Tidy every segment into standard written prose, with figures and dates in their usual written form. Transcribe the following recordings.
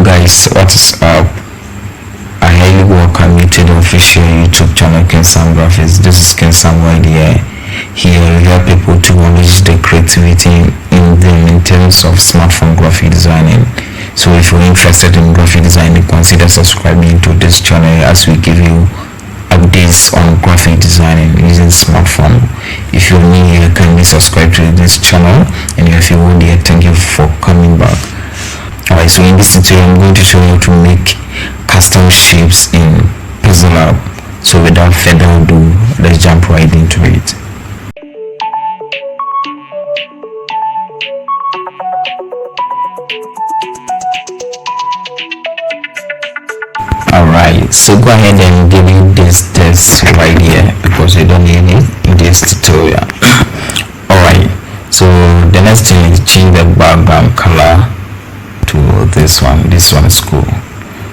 guys, what is up? I highly welcome you to the official YouTube channel King Sam Grafix. This is King Sam right here. Here we help people to unleash the creativity in them in terms of smartphone graphic designing. So if you're interested in graphic designing, consider subscribing to this channel as we give you updates on graphic designing using smartphone. If you're new here, kindly subscribe to this channel, and if you want here, thank you for coming back. Alright, so in this tutorial I'm going to show you how to make custom shapes in pixellab. So without further ado, let's jump right into it. Alright, so go ahead and delete this text right here because you don't need it in this tutorial. Alright, so the next thing is change the background color to this one is cool.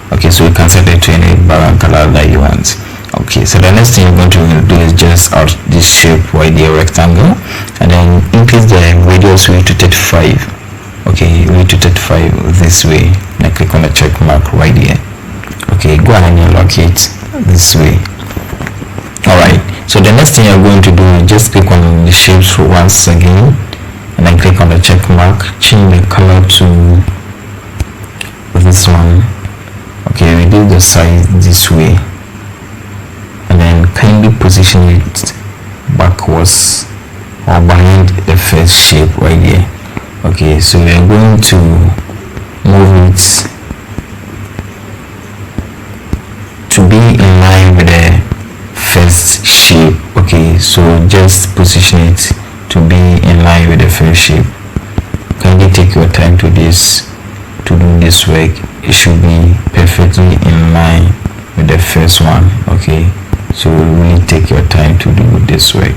Okay, so you can set it to any background color that you want. Okay, so the next thing you're going to do is just out this shape right here, rectangle, and then increase the radius width to 35. Okay, width to 35 this way, and click on the check mark right here. Okay, go ahead and lock it this way. Alright, so the next thing you're going to do is just click on the shapes once again, and then click on the check mark, change the color to this one. Okay, reduce the size this way, and then kindly position it backwards or behind the first shape right here. Okay, so we are going to move it to be in line with the first shape. Okay, so just position it to be in line with the first shape. Kindly take your time to do this work. It should be perfectly in line with the first one. Okay, so really take your time to do this work.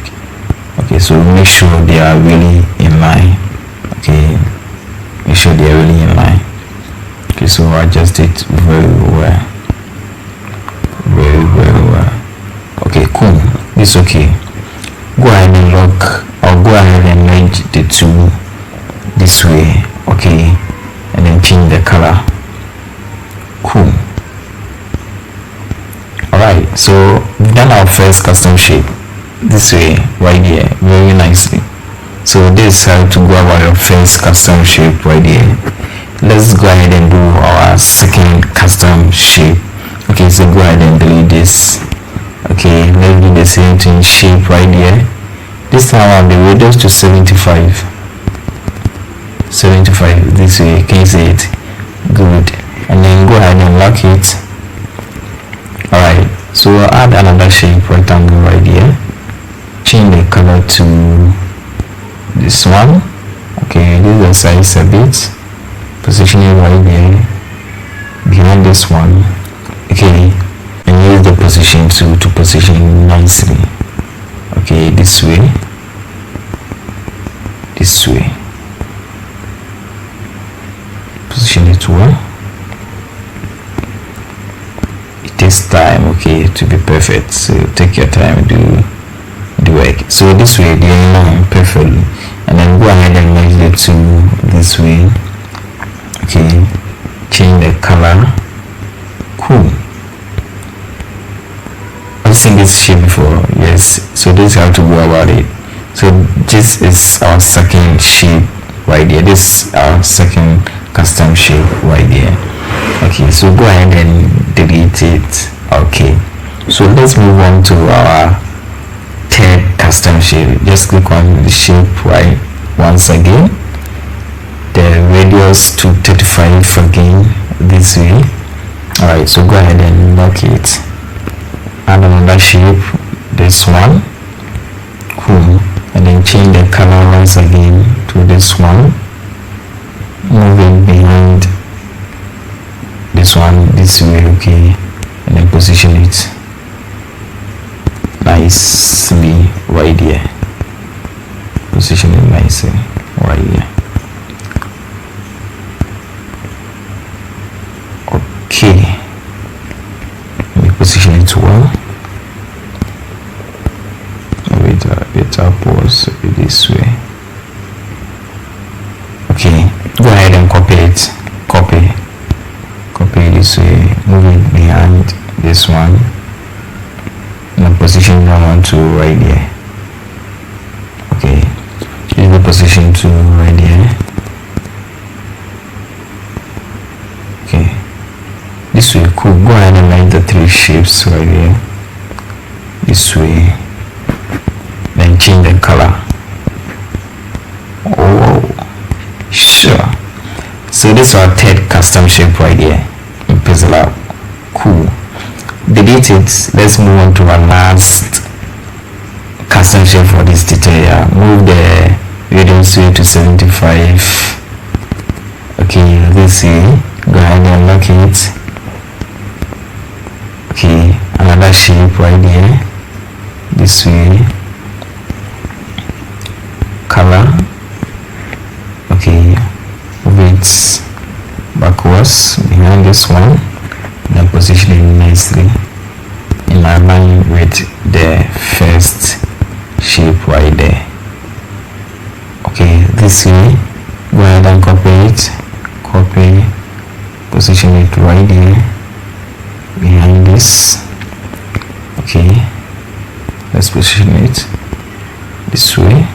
Okay, so make sure they are really in line. Okay, make sure they are really in line. Okay, so adjust it very well. Very well. Okay, cool. It's okay. Go ahead and lock, or go ahead and merge the two this way. Okay, and then change the color. Cool. Alright, so we've done our first custom shape this way right here very nicely. So this is how to go about your first custom shape right here. Let's go ahead and do our second custom shape. Okay, so go ahead and delete this. Okay, let's do the same thing, shape right here. This time I have the radius to 75 this way. Can you see it? Good. And then go ahead and lock it. Alright, so we'll add another shape rectangle right here. Change the color to this one. Okay, reduce the size a bit, position it right here behind this one. Okay, and use the position to position nicely. Okay, this way, position it well. It takes time, okay, to be perfect, so take your time, do the work. So this way they are in line perfectly, and then go ahead and merge the two this way. Okay, change the color. Cool. I've seen this shape before, yes. So this is how to go about it. So this is our second shape right here. This is our second custom shape right here. Okay, so go ahead and delete it. Okay, so let's move on to our third custom shape. Just click on the shape right once again, the radius to 35 again this way. Alright, so go ahead and lock it. Add another shape, this one. Cool. And then change the color once again to this one. Move it behind this one this way. Okay, and then position it nicely right here. Position it nicely right here. Okay, let me position it well. It upwards this way. Okay, go ahead and copy it. this way, move it behind this one, and position 1, 1, 2 right there. Okay, use the position 2 right there. Okay, this way. Cool. Go ahead and make the 3 shapes right here. This way. Then change the color. Oh, sure. So this is our third custom shape right here in pixellab. Cool. Delete it. Let's move on to our last custom shape for this tutorial. Move the radius to 75. Okay, let's see. Go ahead and lock it. Okay, another shape right here. This way. Color. Okay, move it backwards behind this one, then position it nicely in line with the first shape right there. Okay, this way. Go ahead and copy it. Copy, position it right here behind this. Okay, let's position it this way.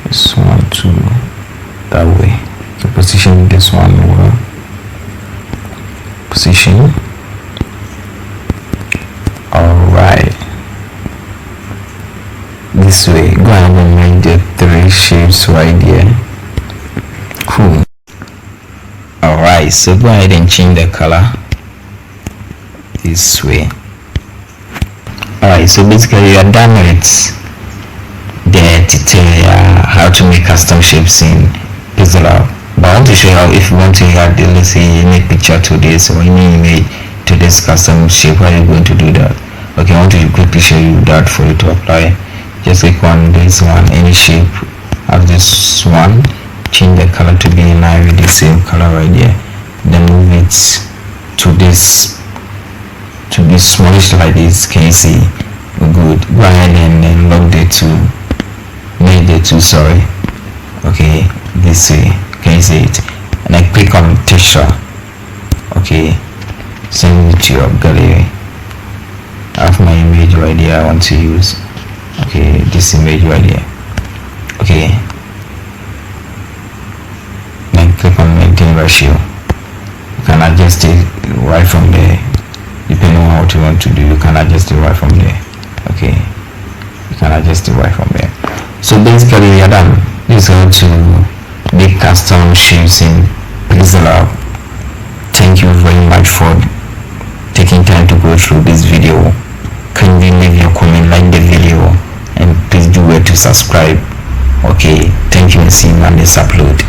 This one to that way. So position this one over. Position. Alright. This way. Go ahead and make the 3 shapes right here. Cool. Alright, so go ahead and change the color this way. Alright, so basically you are done with the tutorial how to make custom shapes in pixellab. But I want to show you how, if you want to add, let's say, any picture to this or any image to this custom shape, how are you going to do that? Okay, I want to quickly show you that for you to apply. Just click on this one, any shape of this one, change the color to be in line with the same color right there, then move it to this, to be smallish like this. Can you see? Good. Go ahead and then lock the 2, make the 2, sorry. Okay, this way. Can you see it? And I click on texture. Okay, send it to your gallery. I have my image right here I want to use. Okay, this image right here. Okay, then click on maintain ratio. You can adjust it right from there. Depending on what you want to do, you can adjust it right from there. Okay, you can adjust it right from there. So basically we are done. This is how to make custom shapes in pixellab. Thank you very much for taking time to go through this video. Kindly leave your comment, like the video, and please do wait to subscribe. Okay, thank you and see you on this upload.